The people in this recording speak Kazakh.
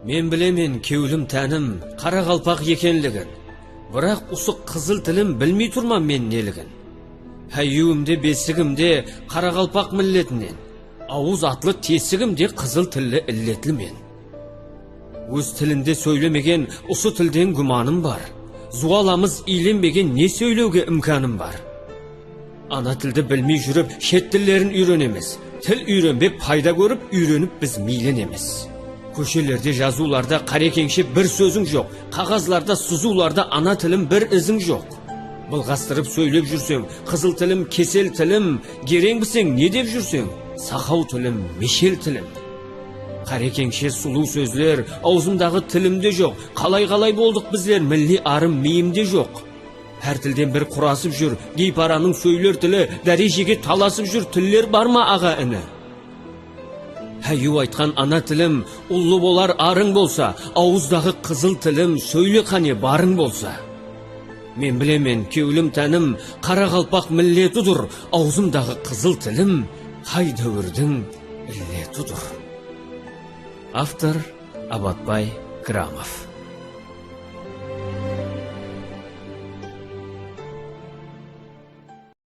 Мен білемен кеулім тәнім қара қалпақ екенлігін, бірақ ұсық қызыл тілім білмей тұрмам мен нелігін. Әйуімде бесігімде қара қалпақ міллетінен, ауыз атлы тесігімде қызыл тілі іллетлі мен. Өз тілінде сөйлемеген ұсы тілден күманым бар. Зуаламыз иленбеген не сөйлеуге имканым бар. Ана тілді білмей жүріп, шет тілдерін үйренеміз. Тіл үйренбеп пайда көріп, үйреніп біз мейленеміз. Көшелерде жазуларда қарекеңше бір сөзің жоқ, қағазларда сызуларда ана тілім бір ізің жоқ. Былғастырып сөйлеп жүрсең, қызыл тілім, кесел тілім, керең бісең не деп жүрсең, сақау тілім, мешел тілім. Қарекеңше сұлу сөзлер аузымдағы тілімде жоқ, қалай болдық біздер, милли арым миымде жоқ. Әр тілден бір құрасып жүр, гейпараның сөйлер тілі, дәрежеге таласып жүр, тіллер бар ма аға іні? Әйу айтқан ана тілім, ұлы болар арың болса, ауыздағы қызыл тілім, сөйле қане барың болса. Мен білемен кеулім тәнім, қара қалпақ міллеті тұр, аузымдағы қызыл тілім, қай дәуірдің іллеті тұр. Автор Абатбай Крамов.